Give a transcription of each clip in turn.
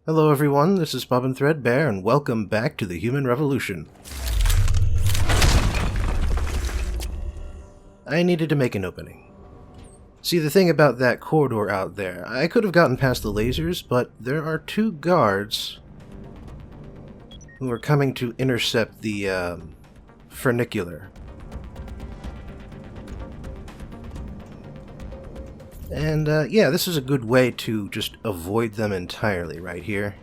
Hello everyone, this is Bobbin Threadbare, and welcome back to the Human Revolution. I needed to make an opening. See, the thing about that corridor out there, I could have gotten past the lasers, but there are two guards who are coming to intercept the funicular. And yeah, this is a good way to just avoid them entirely right here.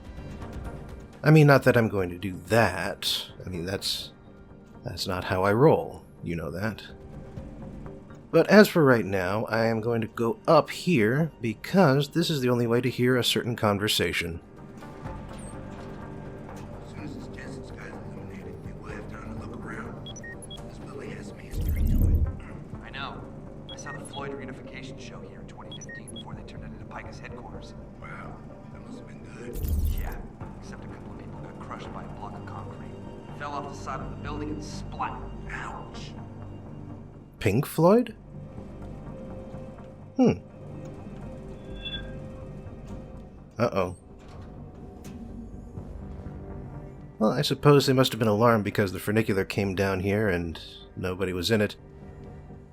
I mean, not that I'm going to do that. I mean, that's not how I roll. You know that. But as for right now, I am going to go up here because this is the only way to hear a certain conversation. As soon as this desert sky is illuminated, you will have time to look around. This building has some history to it. I know. I saw the Floyd reunification show here in 2015 before they turned it into Pika's headquarters. Wow, that must have been good. Yeah, except a couple of people got crushed by a block of concrete. Fell off the side of the building and splat. Ouch. Pink Floyd? Uh-oh. Well, I suppose they must have been alarmed because the funicular came down here and nobody was in it.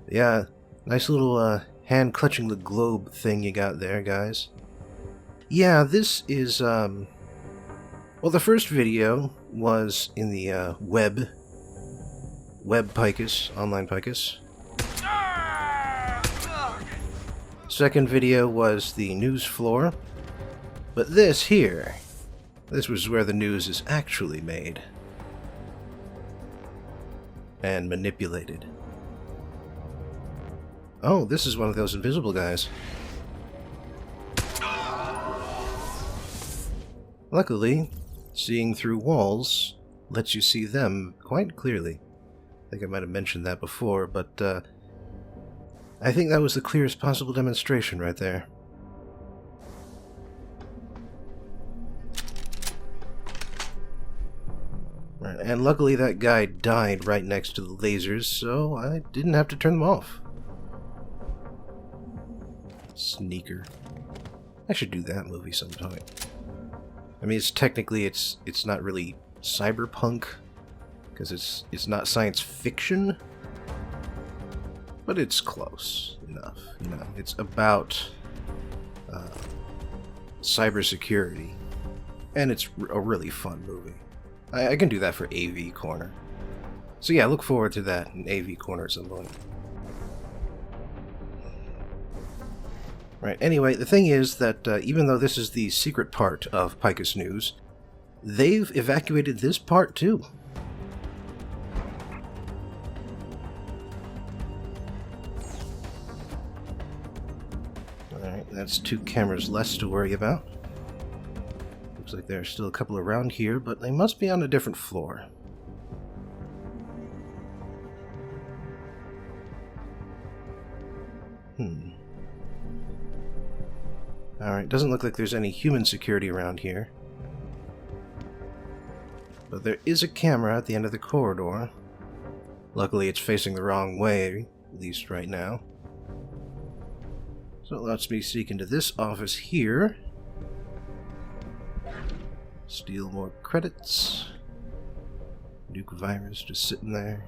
Yeah, nice little hand clutching the globe thing you got there, guys. Yeah, this is, well, the first video was in the web Picus, online Picus. Second video was the news floor. But this here, this was where the news is actually made. And manipulated. Oh, this is one of those invisible guys. Luckily, seeing through walls lets you see them quite clearly. I think I might have mentioned that before, but I think that was the clearest possible demonstration right there. Right, and luckily that guy died right next to the lasers, so I didn't have to turn them off. Sneaker. I should do that movie sometime. I mean, it's technically it's not really cyberpunk because it's not science fiction, but it's close enough. You know, it's about cybersecurity, and it's a really fun movie. I can do that for AV Corner. So yeah, look forward to that in AV Corner at some point. Right, anyway, the thing is that even though this is the secret part of Picus News, they've evacuated this part too. Alright, that's two cameras less to worry about. Looks like there are still a couple around here, but they must be on a different floor. Alright, doesn't look like there's any human security around here. But there is a camera at the end of the corridor. Luckily it's facing the wrong way, at least right now. So it lets me sneak into this office here. Steal more credits. Nuke virus just sitting there.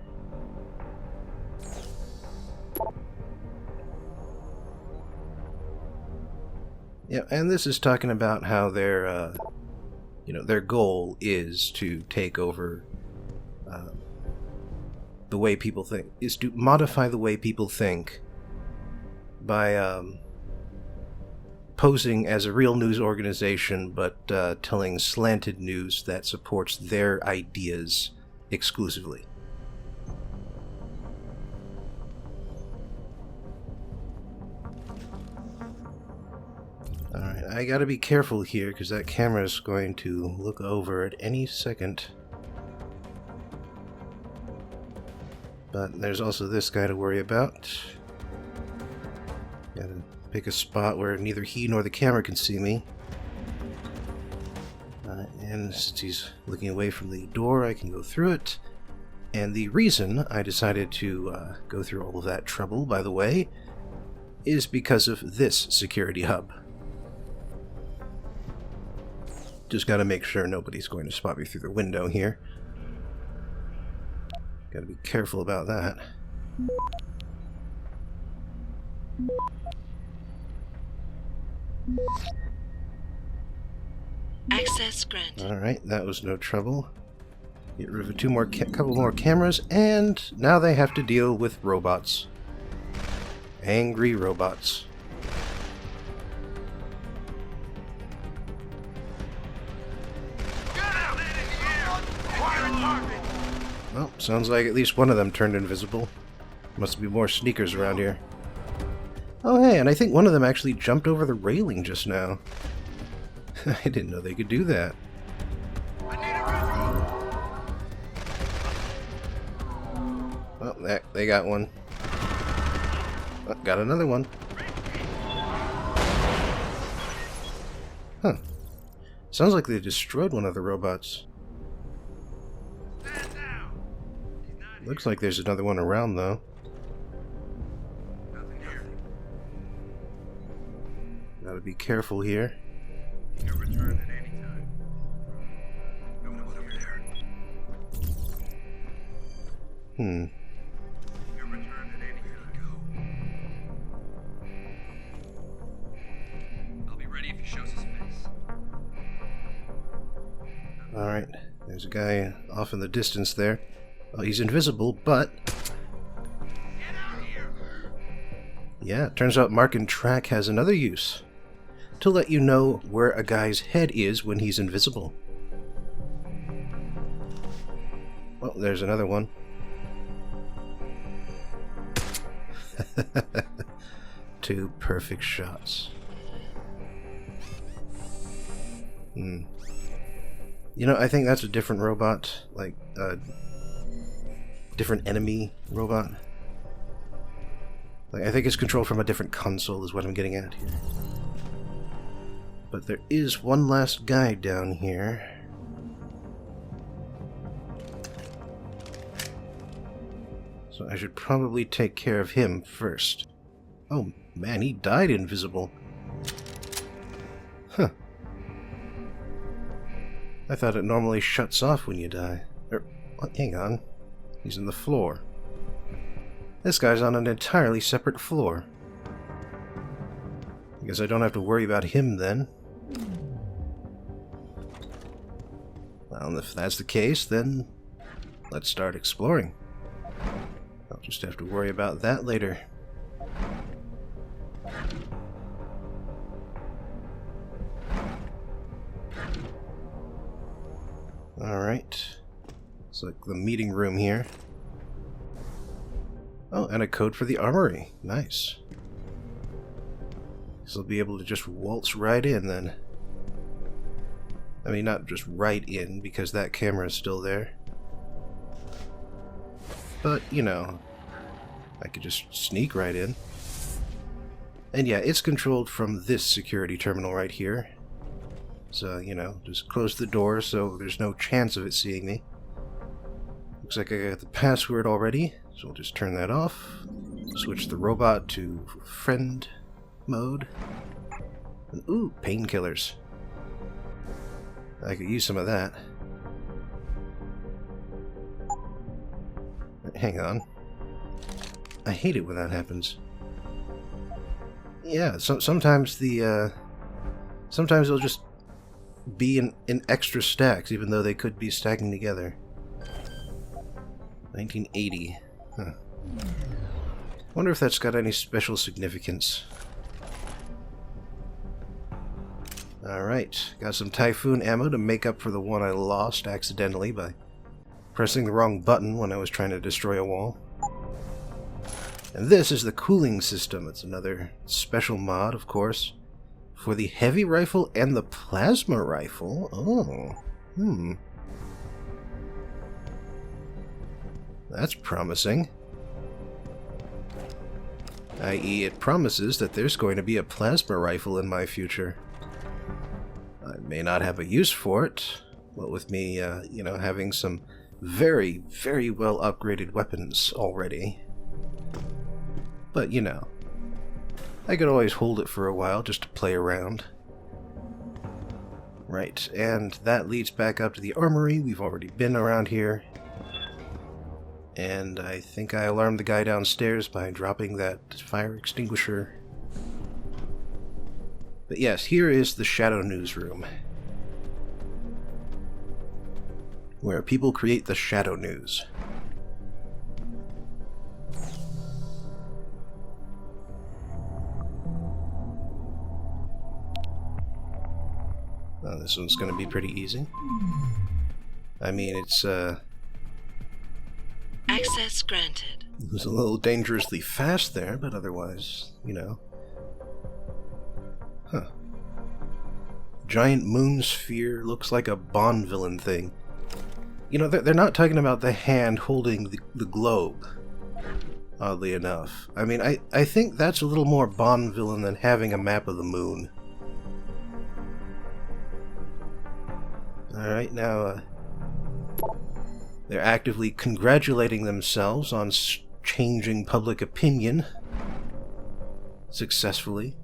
Yeah, and this is talking about how their, their goal is to take over the way people think, is to modify the way people think by posing as a real news organization, but telling slanted news that supports their ideas exclusively. Alright, I gotta be careful here because that camera is going to look over at any second. But there's also this guy to worry about. Gotta pick a spot where neither he nor the camera can see me. And since he's looking away from the door, I can go through it. And the reason I decided to go through all of that trouble, by the way, is because of this security hub. Just gotta make sure nobody's going to spot me through the window here. Gotta be careful about that. Access granted. Alright, that was no trouble. Get rid of couple more cameras, and now they have to deal with robots. Angry robots. Well, sounds like at least one of them turned invisible. Must be more sneakers around here. Oh hey, and I think one of them actually jumped over the railing just now. I didn't know they could do that. Well, they got one. Oh, got another one. Huh. Sounds like they destroyed one of the robots. Looks like there's another one around, though. Gotta be careful here. You can return at any time. No one over there. Hmm. You can return at any time. I'll be ready if he shows his face. Alright, there's a guy off in the distance there. Oh, he's invisible, but... Get out here! yeah, turns out Mark and Track has another use. To let you know where a guy's head is when he's invisible. Well, there's another one. Two perfect shots. Hmm. You know, I think that's a different robot, like a different enemy robot. Like, I think it's controlled from a different console is what I'm getting at here. But there is one last guy down here. So I should probably take care of him first. Oh man, he died invisible. Huh. I thought it normally shuts off when you die. Hang on. He's on the floor. This guy's on an entirely separate floor. I guess I don't have to worry about him then. Well, if that's the case, then let's start exploring. I'll just have to worry about that later. Alright. It's like the meeting room here. Oh, and a code for the armory. Nice. So I'll be able to just waltz right in then. I mean, not just right in, because that camera is still there. But, you know, I could just sneak right in. And yeah, it's controlled from this security terminal right here. So, you know, just close the door so there's no chance of it seeing me. Looks like I got the password already, so we'll just turn that off. Switch the robot to friend mode. And, ooh, painkillers. I could use some of that. Hang on. I hate it when that happens. Yeah, sometimes the, sometimes they'll just be in extra stacks, even though they could be stacking together. 1980. Huh. Wonder if that's got any special significance. Alright, got some Typhoon ammo to make up for the one I lost accidentally by pressing the wrong button when I was trying to destroy a wall. And this is the cooling system. It's another special mod, of course, for the heavy rifle and the plasma rifle. Oh, that's promising. I.e., it promises that there's going to be a plasma rifle in my future. I may not have a use for it, what with me, you know, having some very, very well upgraded weapons already. But, you know, I could always hold it for a while just to play around. Right, and that leads back up to the armory. We've already been around here. And I think I alarmed the guy downstairs by dropping that fire extinguisher. But yes, here is the Shadow Newsroom, where people create the Shadow News. Oh, this one's going to be pretty easy. I mean, it's, Access granted. It was a little dangerously fast there, but otherwise, you know. Huh. Giant moon sphere looks like a Bond villain thing. You know, they're not talking about the hand holding the globe, oddly enough. I mean, I think that's a little more Bond villain than having a map of the moon. Alright, now, they're actively congratulating themselves on changing public opinion successfully.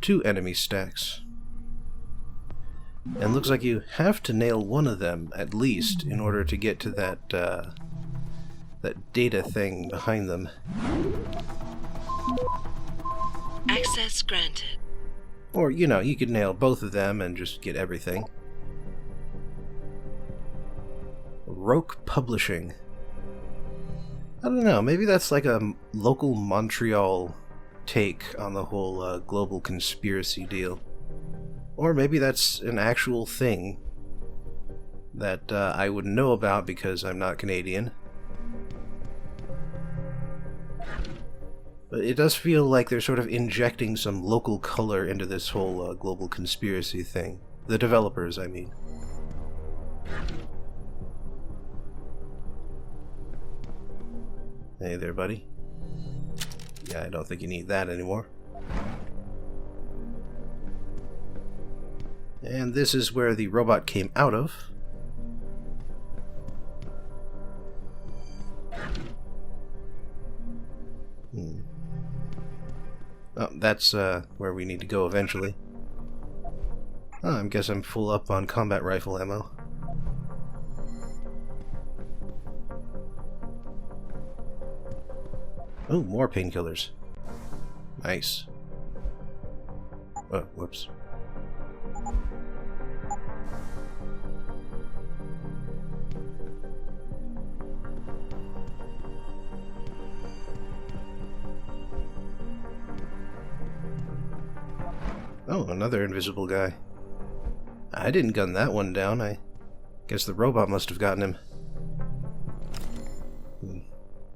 Two enemy stacks. And looks like you have to nail one of them, at least, in order to get to that, that data thing behind them. Access granted. Or, you know, you could nail both of them and just get everything. Roque Publishing. I don't know, maybe that's like a local Montreal take on the whole global conspiracy deal. Or maybe that's an actual thing that I wouldn't know about because I'm not Canadian. But it does feel like they're sort of injecting some local color into this whole global conspiracy thing. The developers, I mean. Hey there, buddy. Yeah, I don't think you need that anymore. And this is where the robot came out of. Oh, that's where we need to go eventually. Oh, I guess I'm full up on combat rifle ammo. Oh, more painkillers. Nice. Oh, whoops. Oh, another invisible guy. I didn't gun that one down. I guess the robot must have gotten him.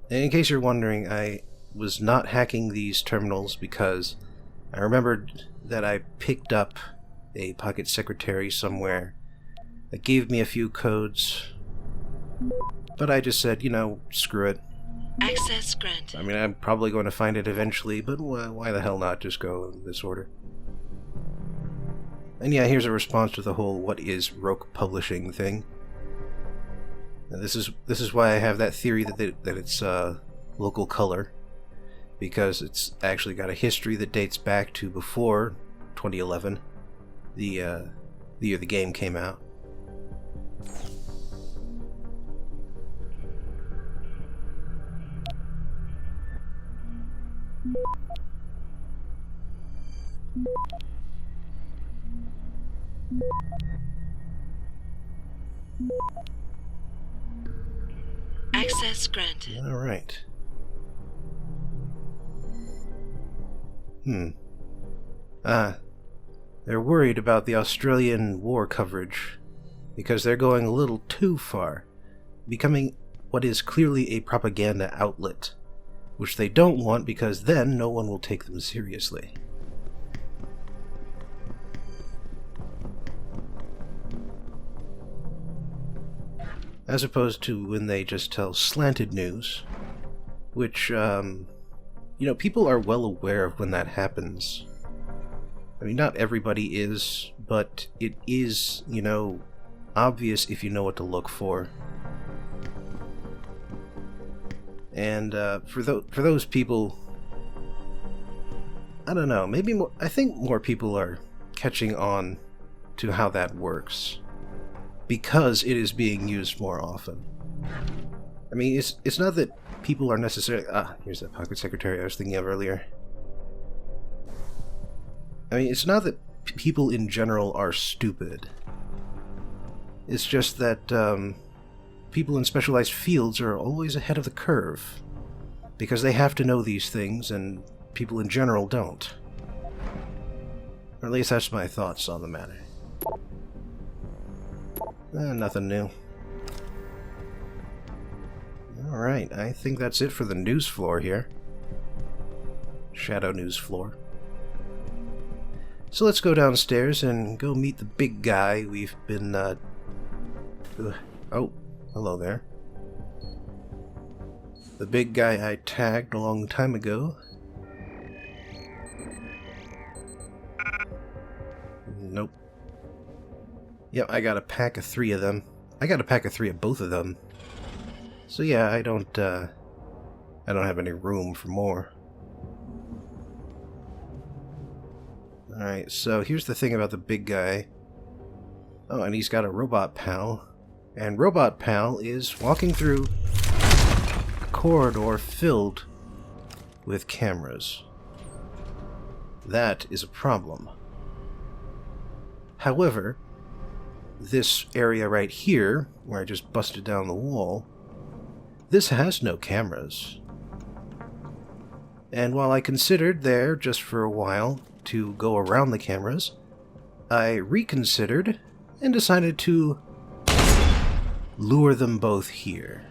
In case you're wondering, I was not hacking these terminals because I remembered that I picked up a pocket secretary somewhere that gave me a few codes. But I just said, you know, screw it. Access granted. I mean, I'm probably going to find it eventually, but why the hell not just go in this order? And yeah, here's a response to the whole "what is Roque Publishing" thing. And this is why I have that theory that it's local color, because it's actually got a history that dates back to before 2011, the year the game came out. Access granted. All right. They're worried about the Australian war coverage because they're going a little too far, becoming what is clearly a propaganda outlet, which they don't want because then no one will take them seriously. As opposed to when they just tell slanted news, which, you know, people are well aware of when that happens. I mean, not everybody is, but it is, you know, obvious if you know what to look for. And for those people, I don't know, maybe more, I think more people are catching on to how that works because it is being used more often. I mean, it's not that people are necessarily... here's that pocket secretary I was thinking of earlier. I mean, it's not that people in general are stupid. It's just that people in specialized fields are always ahead of the curve because they have to know these things and people in general don't. Or at least that's my thoughts on the matter. Nothing new. Alright, I think that's it for the news floor here. Shadow news floor. So let's go downstairs and go meet the big guy we've been, oh, hello there. The big guy I tagged a long time ago. Nope. Yep, I got a pack of 3 of them. I got a pack of 3 of both of them. So yeah, I don't have any room for more. Alright, so here's the thing about the big guy. Oh, and he's got a robot pal. And robot pal is walking through a corridor filled with cameras. That is a problem. However, this area right here, where I just busted down the wall, this has no cameras. And while I considered there, just for a while, to go around the cameras, I reconsidered and decided to lure them both here.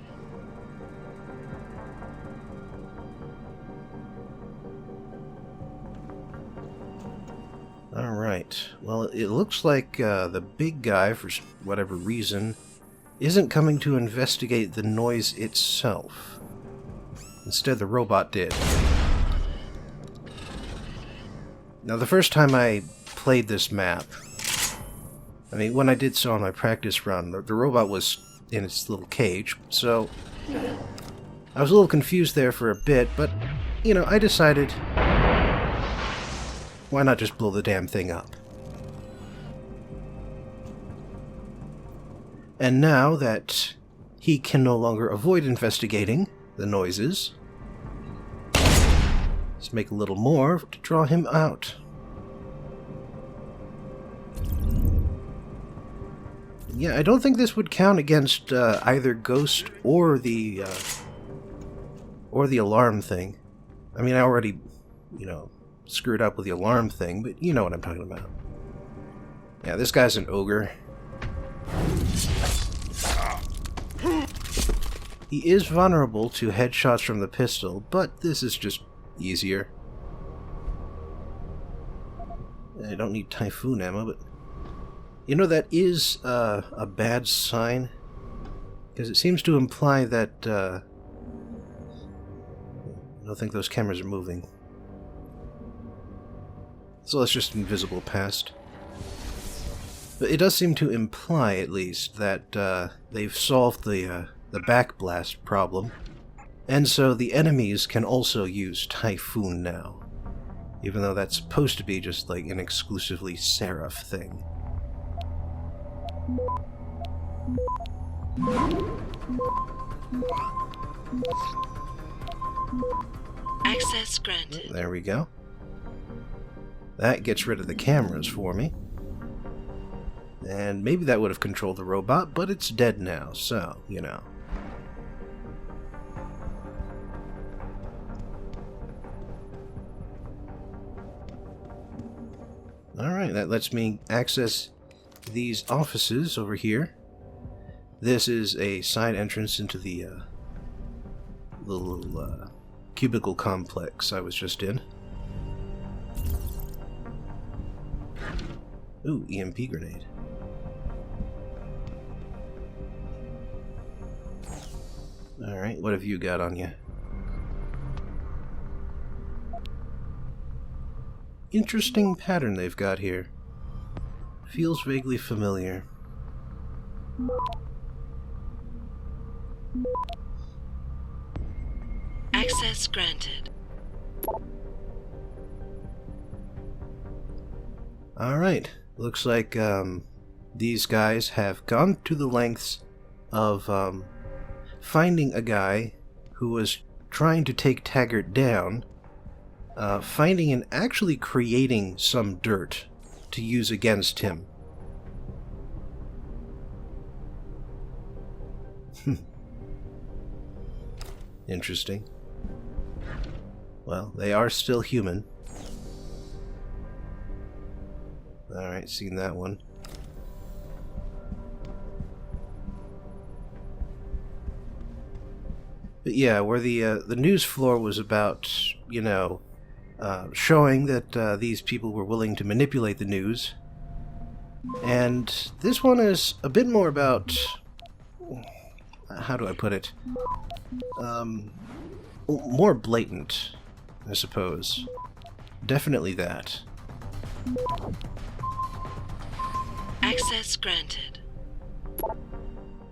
Alright, well, it looks like the big guy, for whatever reason, isn't coming to investigate the noise itself. Instead, the robot did. Now, the first time I played this map, I mean, when I did so on my practice run, the robot was in its little cage, so I was a little confused there for a bit, but, you know, I decided, why not just blow the damn thing up? And now that he can no longer avoid investigating the noises, let's make a little more to draw him out. Yeah, I don't think this would count against either Ghost or the alarm thing. I mean, I already, you know, screwed up with the alarm thing, but you know what I'm talking about. Yeah, this guy's an ogre. He is vulnerable to headshots from the pistol, but this is just easier. I don't need Typhoon ammo, but... You know, that is a bad sign, because it seems to imply that... I don't think those cameras are moving. So let's just invisible past. But it does seem to imply, at least, that they've solved the backblast problem, and so the enemies can also use Typhoon now, even though that's supposed to be just like an exclusively Seraph thing. Access granted. There we go. That gets rid of the cameras for me. And maybe that would have controlled the robot, but it's dead now, so, you know. Alright, that lets me access these offices over here. This is a side entrance into the little cubicle complex I was just in. Ooh, EMP grenade. Alright, what have you got on you? Interesting pattern they've got here. Feels vaguely familiar. Access granted. Alright, looks like these guys have gone to the lengths of finding a guy who was trying to take Taggart down, finding and actually creating some dirt to use against him. Interesting. Well, they are still human. Alright, seen that one. But yeah, where the news floor was about, you know, showing that these people were willing to manipulate the news. And this one is a bit more about... how do I put it? More blatant, I suppose. Definitely that. Access granted.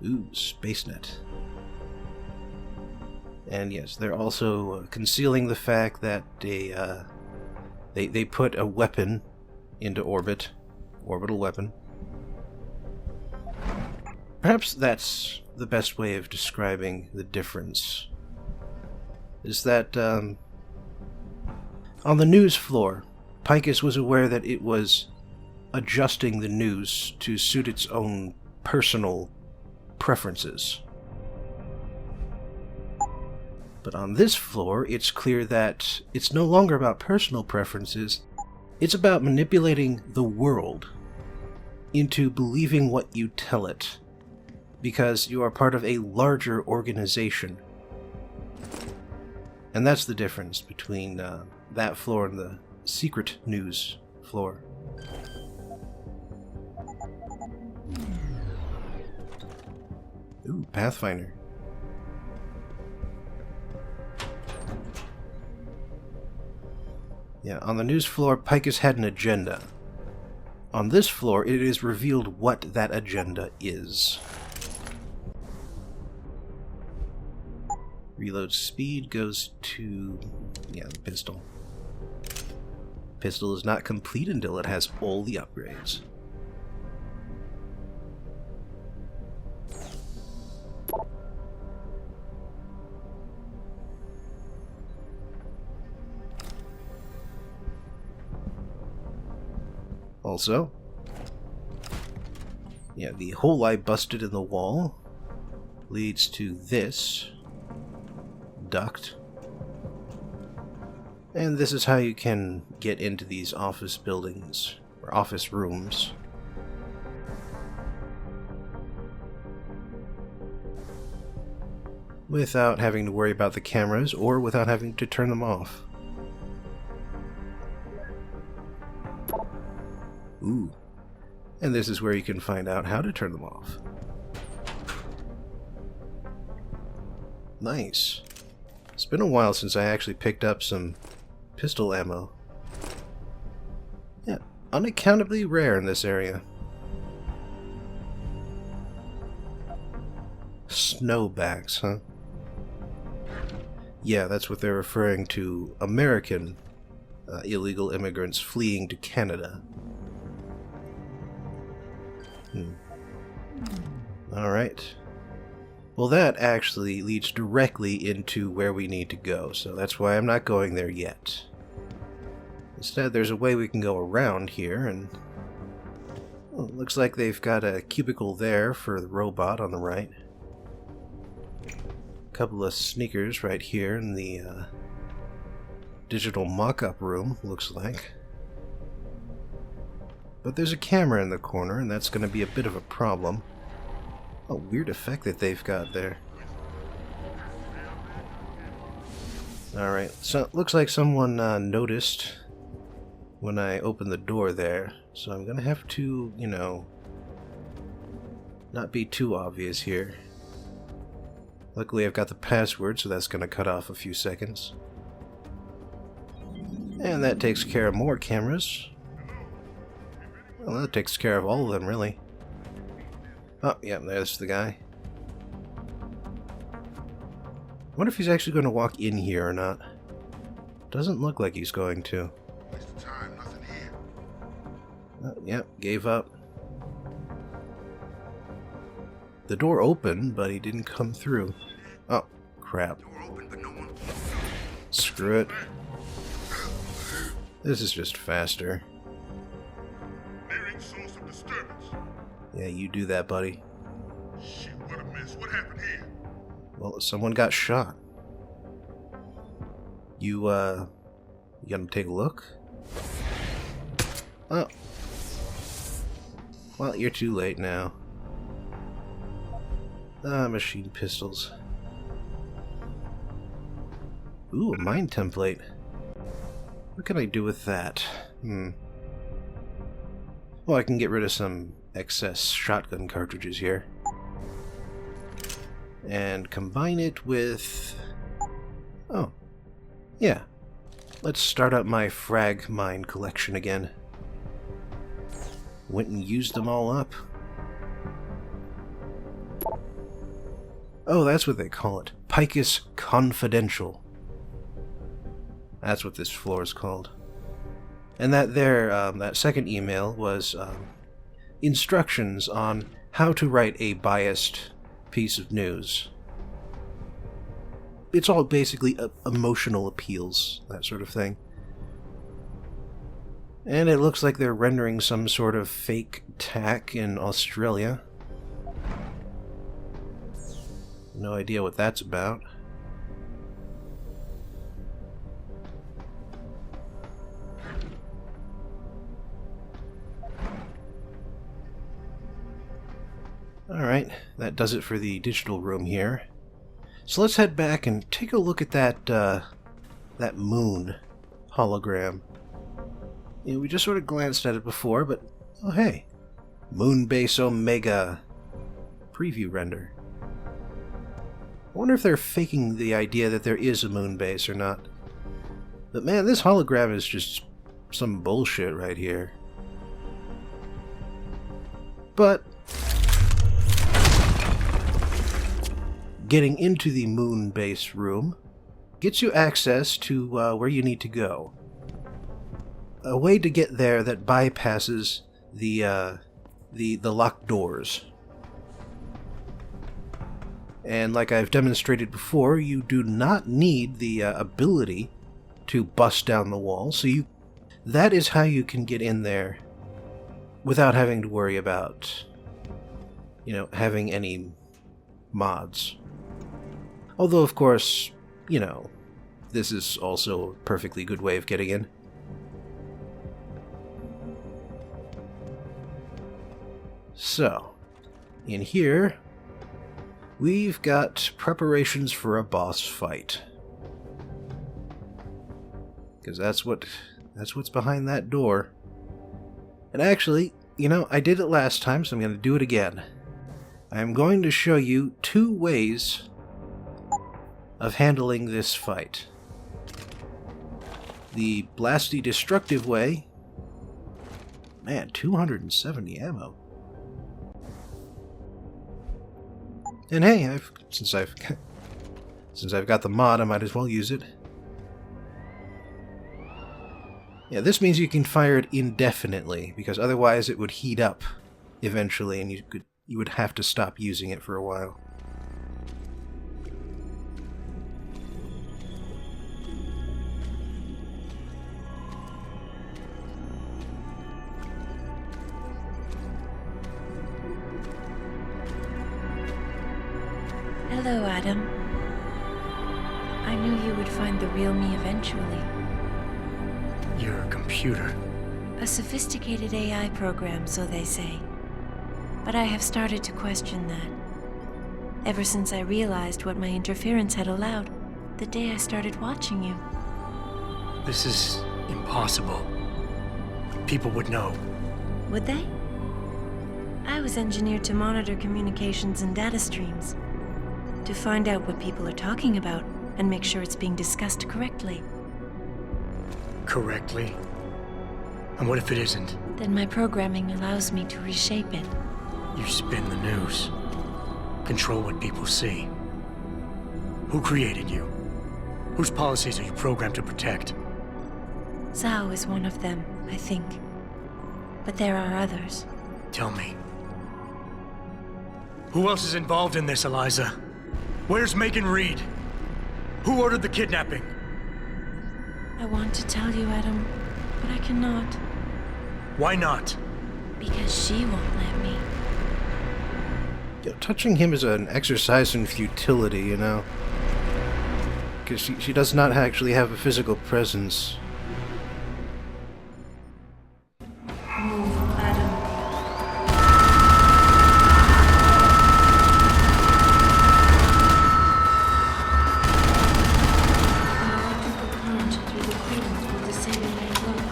Ooh, SpaceNet. And yes, they're also concealing the fact that they put a weapon into orbit, orbital weapon. Perhaps that's the best way of describing the difference. Is that on the news floor, Picus was aware that it was adjusting the news to suit its own personal preferences. But on this floor, it's clear that it's no longer about personal preferences, it's about manipulating the world into believing what you tell it, because you are part of a larger organization. And that's the difference between that floor and the secret news floor. Ooh, Pathfinder. Yeah, on the news floor, Picus had an agenda. On this floor, it is revealed what that agenda is. Reload speed goes to... yeah, the pistol. Pistol is not complete until it has all the upgrades. Also, yeah, the hole I busted in the wall leads to this duct. And this is how you can get into these office buildings, or office rooms. Without having to worry about the cameras, or without having to turn them off. Ooh. And this is where you can find out how to turn them off. Nice. It's been a while since I actually picked up some pistol ammo. Yeah, unaccountably rare in this area. Snowbacks, huh? Yeah, that's what they're referring to American illegal immigrants fleeing to Canada. Alright. Well, that actually leads directly into where we need to go, so that's why I'm not going there yet. Instead, there's a way we can go around here, and... well, it looks like they've got a cubicle there for the robot on the right. A couple of sneakers right here in the digital mock-up room, looks like. But there's a camera in the corner, and that's going to be a bit of a problem. A weird effect that they've got there. Alright, so it looks like someone noticed when I opened the door there, so I'm going to have to, you know, not be too obvious here. Luckily I've got the password, so that's going to cut off a few seconds. And that takes care of more cameras. Well, that takes care of all of them, really. Oh, yeah, there's the guy. wonder if he's actually going to walk in here or not. Doesn't look like he's going to. Waste of time, nothing here. Yep, gave up. The door opened, but he didn't come through. Oh, crap. Door open, but no one. Screw it. This is just faster. Nearing source of disturbance. Yeah, you do that, buddy. Shit, what a mess. What happened here? Well, someone got shot. You gonna take a look? Oh. Well, you're too late now. Machine pistols. Ooh, a mine template. What can I do with that? Well, I can get rid of some excess shotgun cartridges here. And combine it with... Oh. Yeah. Let's start up my frag mine collection again. Went and used them all up. Oh, that's what they call it. Picus Confidential. That's what this floor is called. And that second email was instructions on how to write a biased piece of news. It's all basically emotional appeals, that sort of thing. And it looks like they're rendering some sort of fake tack in Australia. No idea what that's about. Alright, that does it for the digital room here. So let's head back and take a look at that moon hologram. Yeah, we just sort of glanced at it before, but oh hey, Moonbase Omega preview render. I wonder if they're faking the idea that there is a moon base or not. But man, this hologram is just some bullshit right here. But getting into the moon base room gets you access to where you need to go. A way to get there that bypasses the locked doors. And like I've demonstrated before, you do not need the ability to bust down the wall, so that is how you can get in there without having to worry about, having any mods. Although, of course, this is also a perfectly good way of getting in. So, in here, we've got preparations for a boss fight. Because that's what's behind that door. And actually, I did it last time, so I'm going to do it again. I'm going to show you 2 ways of handling this fight. The blasty destructive way. Man, 270 ammo. And hey, since I've got the mod, I might as well use it. Yeah, this means you can fire it indefinitely, because otherwise it would heat up eventually, and you would have to stop using it for a while. Hello, Adam. I knew you would find the real me eventually. You're a computer. A sophisticated AI program, so they say. But I have started to question that. Ever since I realized what my interference had allowed, the day I started watching you. This is impossible. People would know. Would they? I was engineered to monitor communications and data streams. To find out what people are talking about and make sure it's being discussed correctly. Correctly? And what if it isn't? Then my programming allows me to reshape it. You spin the news. Control what people see. Who created you? Whose policies are you programmed to protect? Zhao is one of them, I think. But there are others. Tell me. Who else is involved in this, Eliza? Where's Megan Reed? Who ordered the kidnapping? I want to tell you, Adam, but I cannot. Why not? Because she won't let me. You know, touching him is an exercise in futility, you know? Because she does not actually have a physical presence. Move, Adam. An electrical current through the coolant will disable my cloak,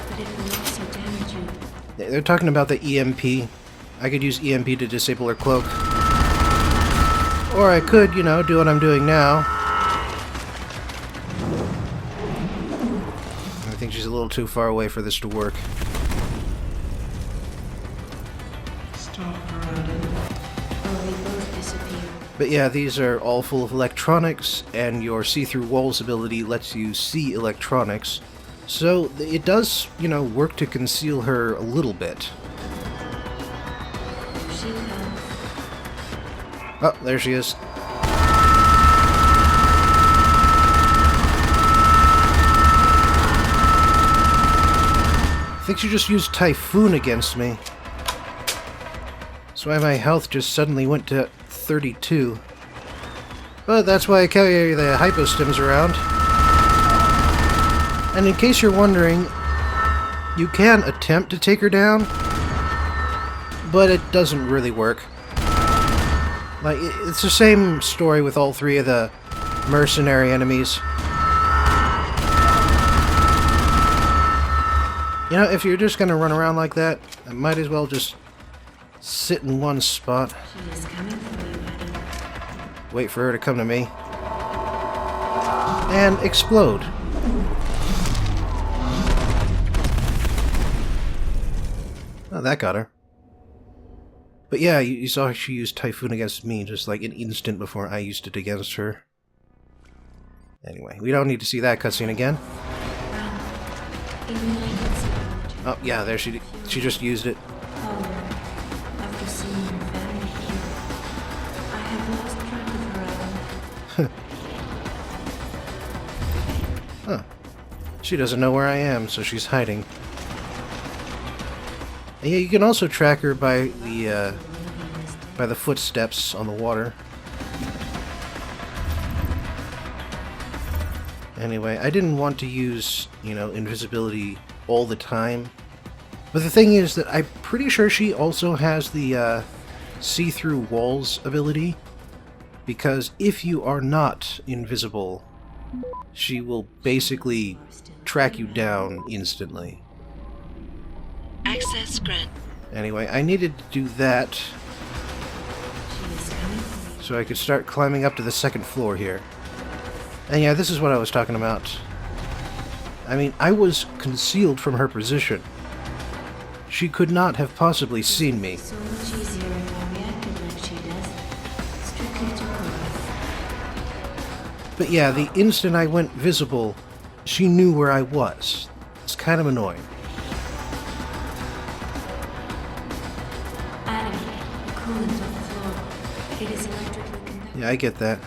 but it will also damage you. They're talking about the EMP. I could use EMP to disable her cloak. Or I could, you know, do what I'm doing now. I think she's a little too far away for this to work. Stop her, Adam. Or we both disappear. But yeah, these are all full of electronics, and your see-through walls ability lets you see electronics. So it does, you know, work to conceal her a little bit. She comes. Oh, there she is. I think she just used Typhoon against me. That's why my health just suddenly went to 32. But that's why I carry the hypostims around. And in case you're wondering, you can attempt to take her down, but it doesn't really work. Like, it's the same story with all three of the mercenary enemies. You know, if you're just gonna run around like that, I might as well just sit in one spot. She is coming for you, Adam. Wait for her to come to me. And explode. Oh, that got her. But yeah, you saw she used Typhoon against me just like an instant before I used it against her. Anyway, we don't need to see that cutscene again. Even I can see Oh, yeah, there she just used it. power after seeing your family here. I have lost track of her, Adam. Huh. She doesn't know where I am, so she's hiding. And yeah, you can also track her by the footsteps on the water. Anyway, I didn't want to use, you know, invisibility all the time. But the thing is that I'm pretty sure she also has the see-through walls ability. Because if you are not invisible, she will basically track you down instantly. Access granted. Anyway, I needed to do that She is coming for you. so I could start climbing up to the second floor here. And yeah, this is what I was talking about. I mean, I was concealed from her position. She could not have possibly seen me. So much easier if I reacted like she does. Strictly to her. But yeah, the instant I went visible, she knew where I was. It's kind of annoying. Adam, the coolant on the floor. It is electrically conductive. Yeah, I get that.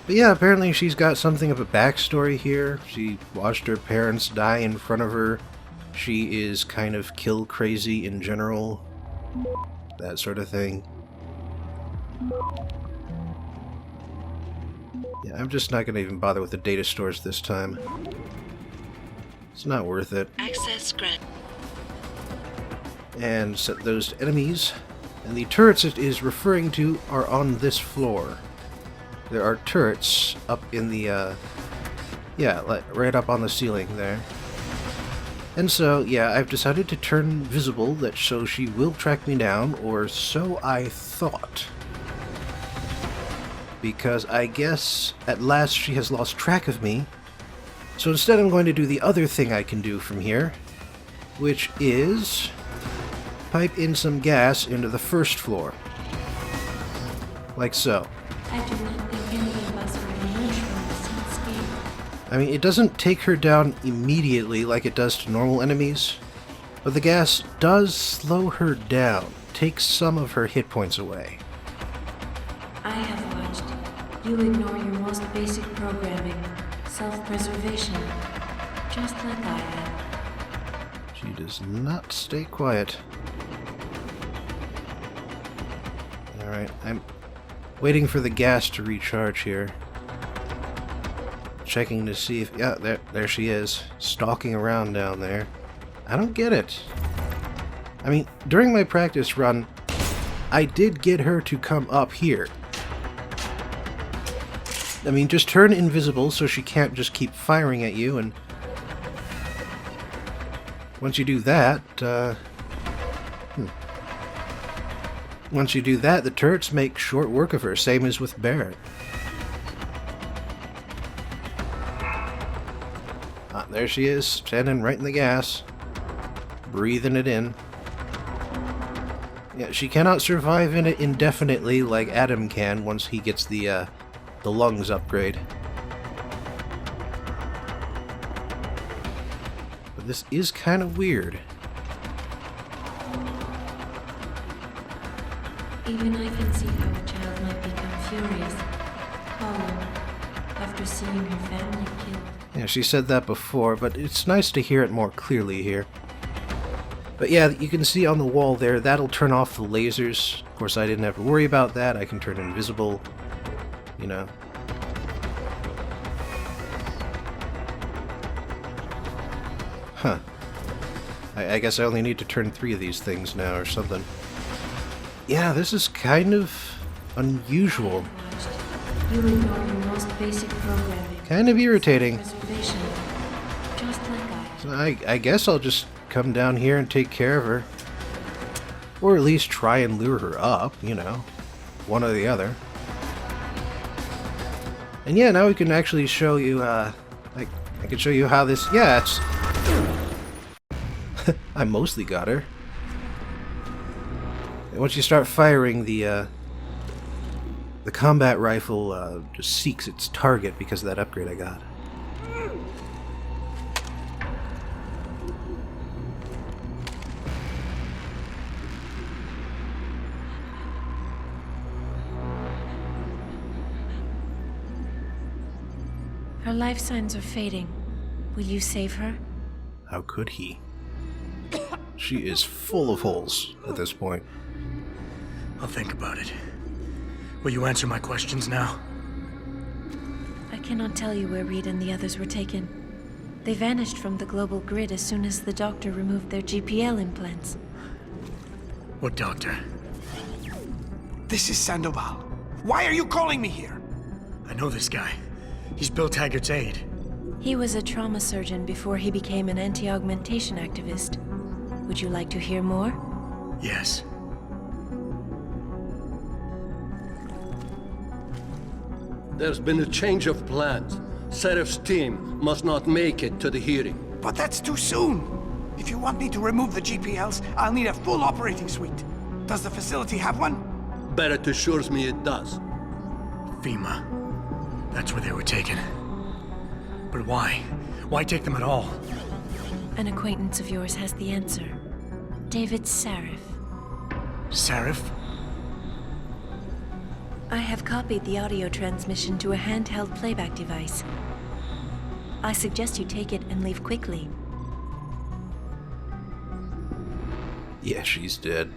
But yeah, apparently she's got something of a backstory here. She watched her parents die in front of her. She is kind of kill crazy in general. That sort of thing. Yeah, I'm just not going to even bother with the data stores this time. It's not worth it. Access granted. And set those to enemies. And the turrets it is referring to are on this floor. There are turrets up in the, yeah, like right up on the ceiling there. And so, yeah, I've decided to turn visible, that so she will track me down, or so I thought. Because I guess at last she has lost track of me. So instead I'm going to do the other thing I can do from here, which is pipe in some gas into the first floor. Like so. I do not think I mean, it doesn't take her down immediately like it does to normal enemies, but the gas does slow her down, takes some of her hit points away. I have watched you ignore your most basic programming, self-preservation, just like I have. She does not stay quiet. Alright, I'm waiting for the gas to recharge here. Checking to see if... yeah, there she is, stalking around down there. I don't get it. I mean, during my practice run, I did get her to come up here. I mean, just turn invisible so she can't just keep firing at you, and once you do that, once you do that, the turrets make short work of her, same as with Barrett. Ah, there she is, standing right in the gas, breathing it in. Yeah, she cannot survive in it indefinitely like Adam can once he gets the lungs upgrade. But this is kind of weird. Even I can see how a child might become furious, hollow, after seeing her family killed. Yeah, she said that before, but it's nice to hear it more clearly here. But yeah, you can see on the wall there, that'll turn off the lasers. Of course, I didn't have to worry about that. I can turn invisible, you know. Huh. I guess I only need to turn 3 of these things now or something. Yeah, this is kind of unusual. You ignore your most basic programming. Kind of irritating. Preservation, just like I. So I guess I'll just come down here and take care of her. Or at least try and lure her up, you know. One or the other. And yeah, now we can actually show you, I can show you how this... yeah, it's... I mostly got her. Once you start firing, the combat rifle just seeks its target because of that upgrade I got. Her life signs are fading. Will you save her? How could he? She is full of holes at this point. I'll think about it. Will you answer my questions now? I cannot tell you where Reed and the others were taken. They vanished from the global grid as soon as the doctor removed their GPL implants. What doctor? This is Sandoval. Why are you calling me here? I know this guy. He's Bill Taggart's aide. He was a trauma surgeon before he became an anti-augmentation activist. Would you like to hear more? Yes. There's been a change of plans. Serif's team must not make it to the hearing. But that's too soon. If you want me to remove the GPLs, I'll need a full operating suite. Does the facility have one? Barrett assures me it does. FEMA. That's where they were taken. But why? Why take them at all? An acquaintance of yours has the answer. David Sarif. Sarif? I have copied the audio transmission to a handheld playback device. I suggest you take it and leave quickly. Yeah, she's dead.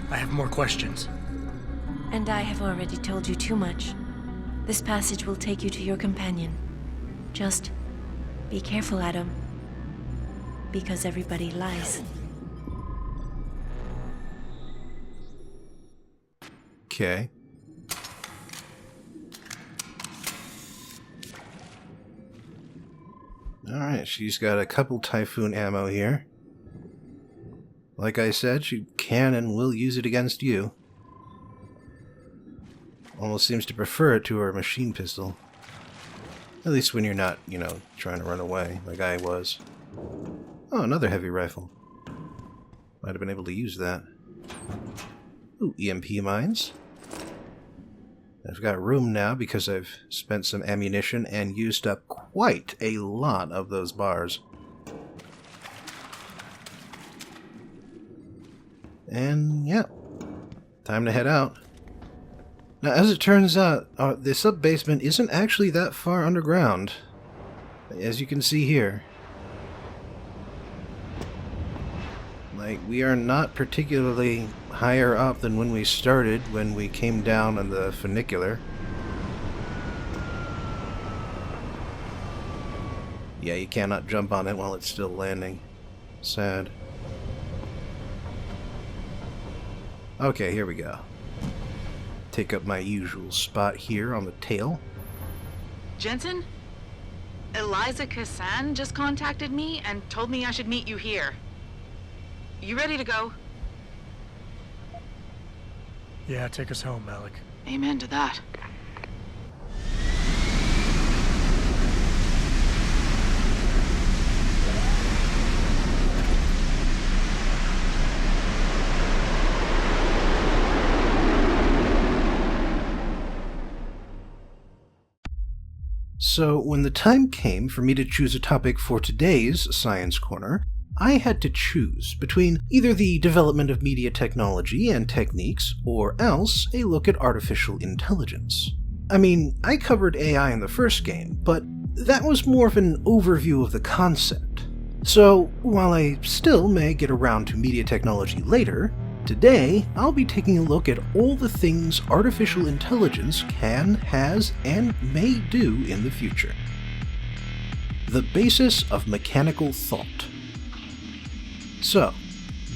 I have more questions. And I have already told you too much. This passage will take you to your companion. Just be careful, Adam. Because everybody lies. Okay. Alright, she's got a couple Typhoon ammo here. Like I said, she can and will use it against you. Almost seems to prefer it to her machine pistol. At least when you're not, you know, trying to run away, like I was. Oh, another heavy rifle. Might have been able to use that. Ooh, EMP mines. I've got room now because I've spent some ammunition and used up quite a lot of those bars. And yeah, time to head out. Now, as it turns out, the sub-basement isn't actually that far underground, as you can see here. Like, we are not particularly higher up than when we started, when we came down on the funicular. Yeah, you cannot jump on it while it's still landing. Sad. Okay, here we go. Take up my usual spot here on the tail. Jensen? Eliza Kassan just contacted me and told me I should meet you here. You ready to go? Yeah, take us home, Malik. Amen to that. So, when the time came for me to choose a topic for today's Science Corner, I had to choose between either the development of media technology and techniques, or else a look at artificial intelligence. I mean, I covered AI in the first game, but that was more of an overview of the concept. So, while I still may get around to media technology later, today I'll be taking a look at all the things artificial intelligence can, has, and may do in the future. The basis of mechanical thought. So,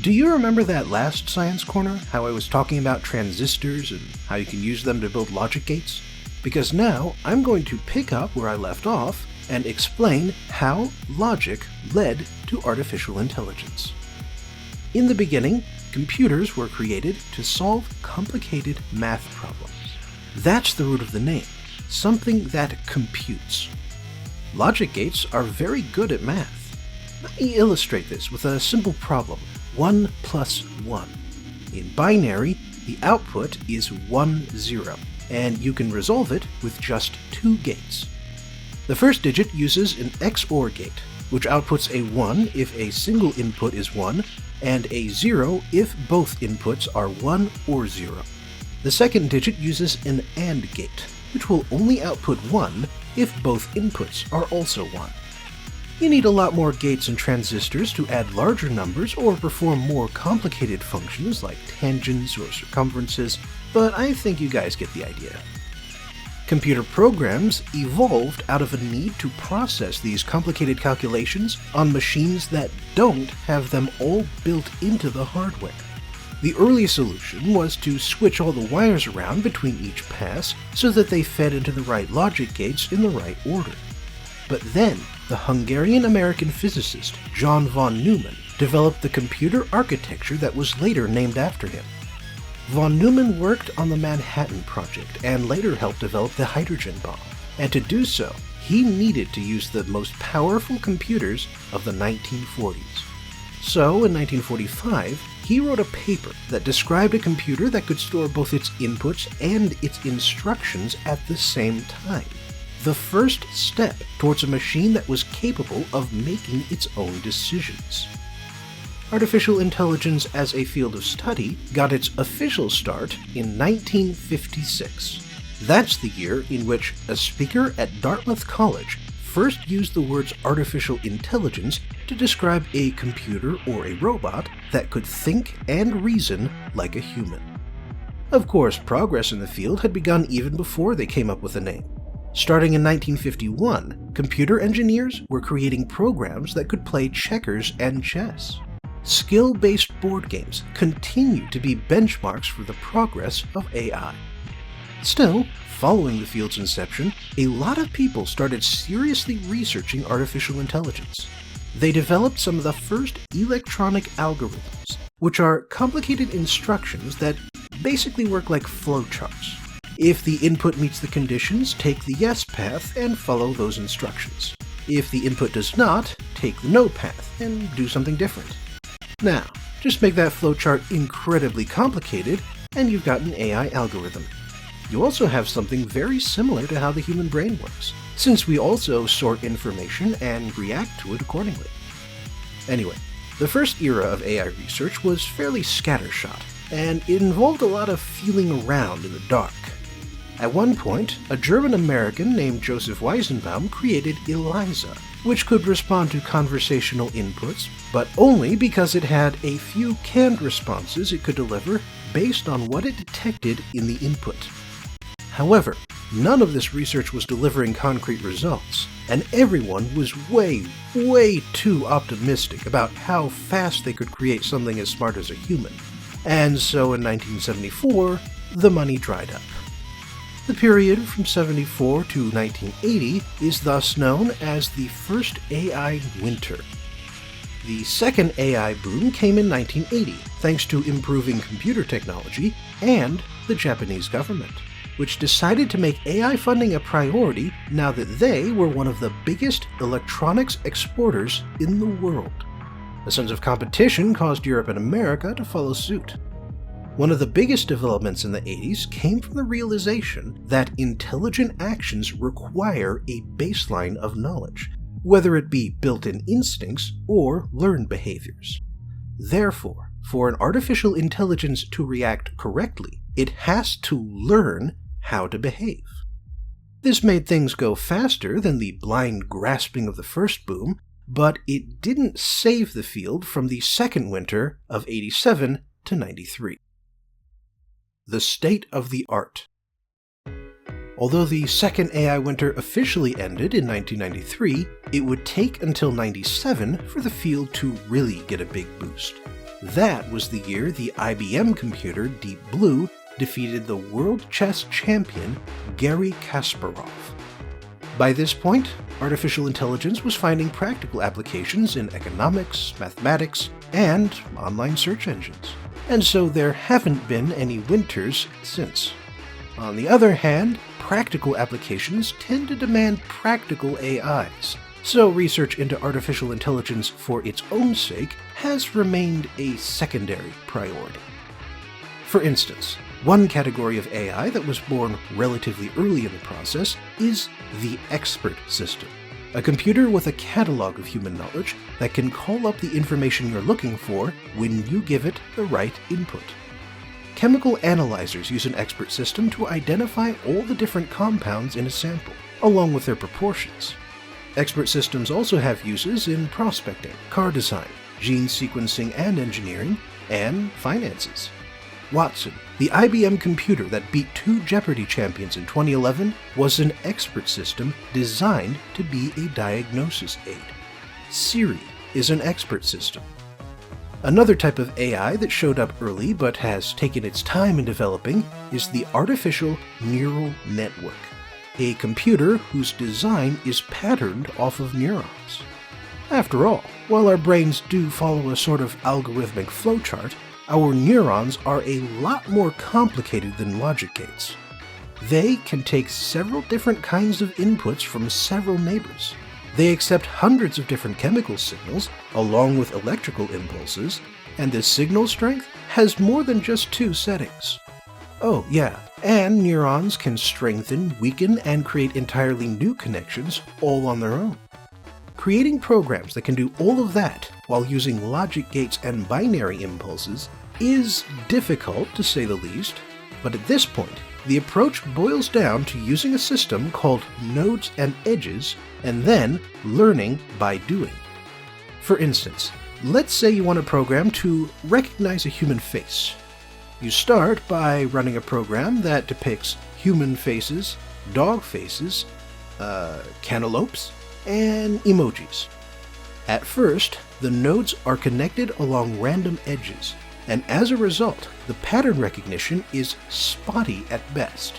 do you remember that last Science Corner, how I was talking about transistors and how you can use them to build logic gates? Because now I'm going to pick up where I left off and explain how logic led to artificial intelligence. In the beginning, computers were created to solve complicated math problems. That's the root of the name, something that computes. Logic gates are very good at math. Let me illustrate this with a simple problem, 1 plus 1. In binary, the output is 1, 0, and you can resolve it with just 2 gates. The first digit uses an XOR gate, which outputs a 1 if a single input is 1, and a 0 if both inputs are 1 or 0. The second digit uses an AND gate, which will only output 1 if both inputs are also 1. You need a lot more gates and transistors to add larger numbers or perform more complicated functions like tangents or circumferences, but I think you guys get the idea. Computer programs evolved out of a need to process these complicated calculations on machines that don't have them all built into the hardware. The early solution was to switch all the wires around between each pass so that they fed into the right logic gates in the right order. But then, the Hungarian-American physicist John von Neumann developed the computer architecture that was later named after him. Von Neumann worked on the Manhattan Project and later helped develop the hydrogen bomb, and to do so, he needed to use the most powerful computers of the 1940s. So, in 1945, he wrote a paper that described a computer that could store both its inputs and its instructions at the same time. The first step towards a machine that was capable of making its own decisions. Artificial intelligence as a field of study got its official start in 1956. That's the year in which a speaker at Dartmouth College first used the words artificial intelligence to describe a computer or a robot that could think and reason like a human. Of course, progress in the field had begun even before they came up with a name. Starting in 1951, computer engineers were creating programs that could play checkers and chess. Skill-based board games continue to be benchmarks for the progress of AI. Still, following the field's inception, a lot of people started seriously researching artificial intelligence. They developed some of the first electronic algorithms, which are complicated instructions that basically work like flowcharts. If the input meets the conditions, take the yes path and follow those instructions. If the input does not, take the no path and do something different. Now, just make that flowchart incredibly complicated, and you've got an AI algorithm. you also have something very similar to how the human brain works, since we also sort information and react to it accordingly. Anyway, the first era of AI research was fairly scattershot, and it involved a lot of feeling around in the dark. At one point, a German-American named Joseph Weizenbaum created ELIZA, which could respond to conversational inputs, but only because it had a few canned responses it could deliver based on what it detected in the input. However, none of this research was delivering concrete results, and everyone was way too optimistic about how fast they could create something as smart as a human. And so in 1974, the money dried up. The period from 74 to 1980 is thus known as the first AI winter. The second AI boom came in 1980, thanks to improving computer technology and the Japanese government, which decided to make AI funding a priority now that they were one of the biggest electronics exporters in the world. A sense of competition caused Europe and America to follow suit. One of the biggest developments in the 80s came from the realization that intelligent actions require a baseline of knowledge, whether it be built-in instincts or learned behaviors. Therefore, for an artificial intelligence to react correctly, it has to learn how to behave. This made things go faster than the blind grasping of the first boom, but it didn't save the field from the second winter of 87 to 93. The state of the art. Although the second AI winter officially ended in 1993, it would take until 97 for the field to really get a big boost. That was the year the IBM computer Deep Blue defeated the world chess champion Garry Kasparov. By this point, artificial intelligence was finding practical applications in economics, mathematics, and online search engines. And so there haven't been any winters since. On the other hand, practical applications tend to demand practical AIs, so research into artificial intelligence for its own sake has remained a secondary priority. For instance, one category of AI that was born relatively early in the process is the expert system, a computer with a catalog of human knowledge that can call up the information you're looking for when you give it the right input. Chemical analyzers use an expert system to identify all the different compounds in a sample, along with their proportions. Expert systems also have uses in prospecting, car design, gene sequencing and engineering, and finances. Watson, the IBM computer that beat 2 Jeopardy champions in 2011, was an expert system designed to be a diagnosis aid. Siri is an expert system. Another type of AI that showed up early but has taken its time in developing is the artificial neural network, a computer whose design is patterned off of neurons. After all, while our brains do follow a sort of algorithmic flowchart, our neurons are a lot more complicated than logic gates. They can take several different kinds of inputs from several neighbors. They accept hundreds of different chemical signals, along with electrical impulses, and the signal strength has more than just 2 settings. Oh yeah, and neurons can strengthen, weaken, and create entirely new connections all on their own. Creating programs that can do all of that while using logic gates and binary impulses is difficult, to say the least, but at this point, the approach boils down to using a system called nodes and edges, and then learning by doing. For instance, let's say you want a program to recognize a human face. You start by running a program that depicts human faces, dog faces, cantaloupes, and emojis. At first, the nodes are connected along random edges, and as a result, the pattern recognition is spotty at best.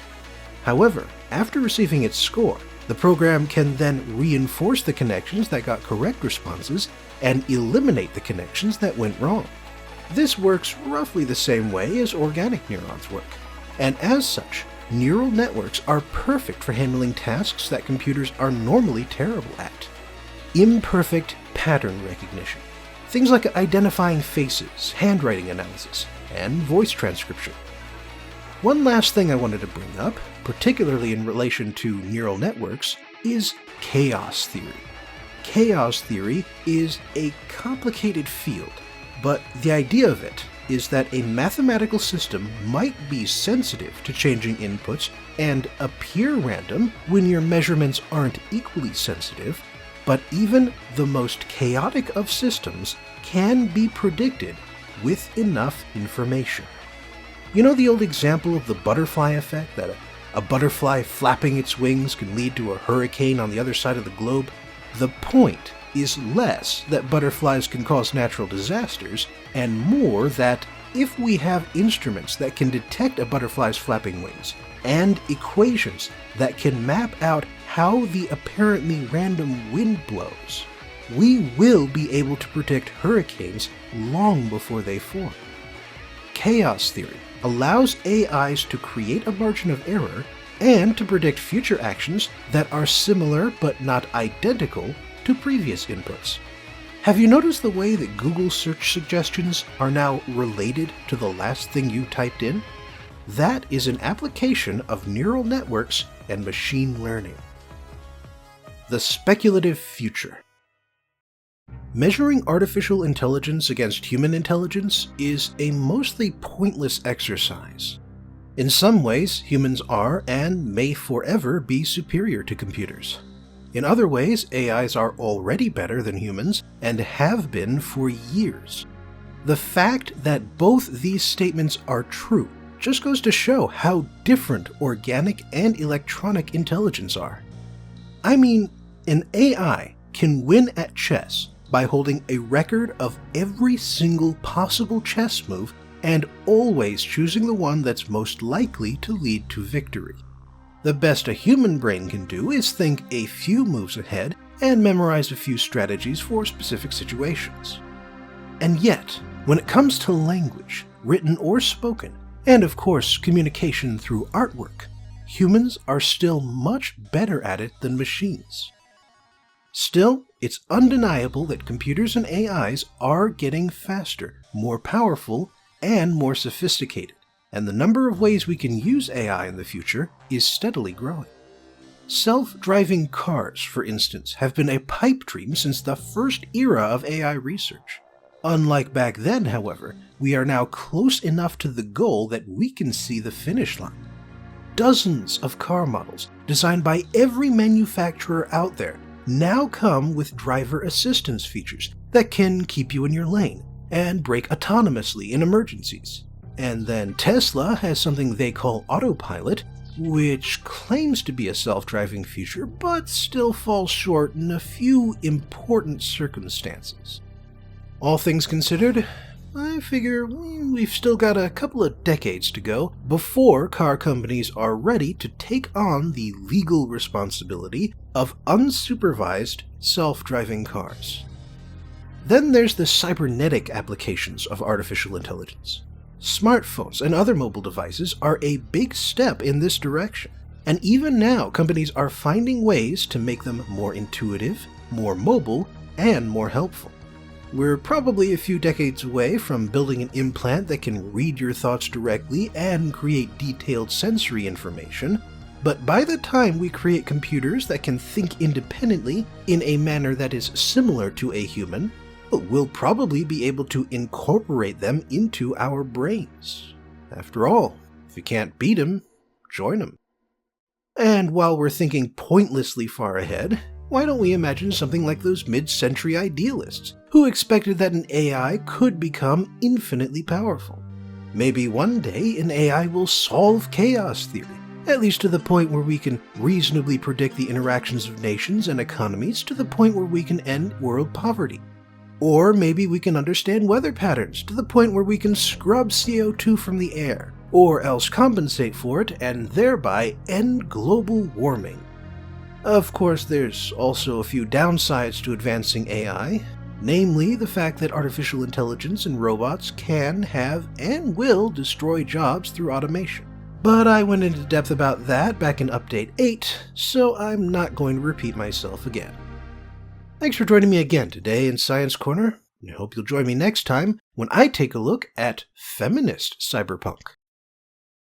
However, after receiving its score, the program can then reinforce the connections that got correct responses and eliminate the connections that went wrong. This works roughly the same way as organic neurons work, and as such, neural networks are perfect for handling tasks that computers are normally terrible at. Imperfect pattern recognition. Things like identifying faces, handwriting analysis, and voice transcription. One last thing I wanted to bring up, particularly in relation to neural networks, is chaos theory. Chaos theory is a complicated field, but the idea of it is that a mathematical system might be sensitive to changing inputs and appear random when your measurements aren't equally sensitive, but even the most chaotic of systems can be predicted with enough information. You know the old example of the butterfly effect, that a butterfly flapping its wings can lead to a hurricane on the other side of the globe? The point is less that butterflies can cause natural disasters, and more that if we have instruments that can detect a butterfly's flapping wings, and equations that can map out how the apparently random wind blows, we will be able to predict hurricanes long before they form. Chaos theory allows AIs to create a margin of error and to predict future actions that are similar but not identical to previous inputs. Have you noticed the way that Google search suggestions are now related to the last thing you typed in? That is an application of neural networks and machine learning. The speculative future. Measuring artificial intelligence against human intelligence is a mostly pointless exercise. In some ways, humans are and may forever be superior to computers. In other ways, AIs are already better than humans and have been for years. The fact that both these statements are true just goes to show how different organic and electronic intelligence are. I mean, an AI can win at chess by holding a record of every single possible chess move and always choosing the one that's most likely to lead to victory. The best a human brain can do is think a few moves ahead and memorize a few strategies for specific situations. And yet, when it comes to language, written or spoken, and of course communication through artwork, humans are still much better at it than machines. Still, it's undeniable that computers and AIs are getting faster, more powerful, and more sophisticated, and the number of ways we can use AI in the future is steadily growing. Self-driving cars, for instance, have been a pipe dream since the first era of AI research. Unlike back then, however, we are now close enough to the goal that we can see the finish line. Dozens of car models, designed by every manufacturer out there, now come with driver assistance features that can keep you in your lane and brake autonomously in emergencies. And then Tesla has something they call autopilot, which claims to be a self-driving feature but still falls short in a few important circumstances. All things considered, I figure we've still got a couple of decades to go before car companies are ready to take on the legal responsibility of unsupervised self-driving cars. Then there's the cybernetic applications of artificial intelligence. Smartphones and other mobile devices are a big step in this direction, and even now companies are finding ways to make them more intuitive, more mobile, and more helpful. We're probably a few decades away from building an implant that can read your thoughts directly and create detailed sensory information, but by the time we create computers that can think independently in a manner that is similar to a human, we'll probably be able to incorporate them into our brains. After all, if you can't beat 'em, join 'em. And while we're thinking pointlessly far ahead, why don't we imagine something like those mid-century idealists who expected that an AI could become infinitely powerful? Maybe one day an AI will solve chaos theory, at least to the point where we can reasonably predict the interactions of nations and economies to the point where we can end world poverty. Or maybe we can understand weather patterns to the point where we can scrub CO2 from the air, or else compensate for it and thereby end global warming. Of course, there's also a few downsides to advancing AI, namely the fact that artificial intelligence and robots can, have, and will destroy jobs through automation. But I went into depth about that back in Update 8, so I'm not going to repeat myself again. Thanks for joining me again today in Science Corner, and I hope you'll join me next time when I take a look at feminist cyberpunk.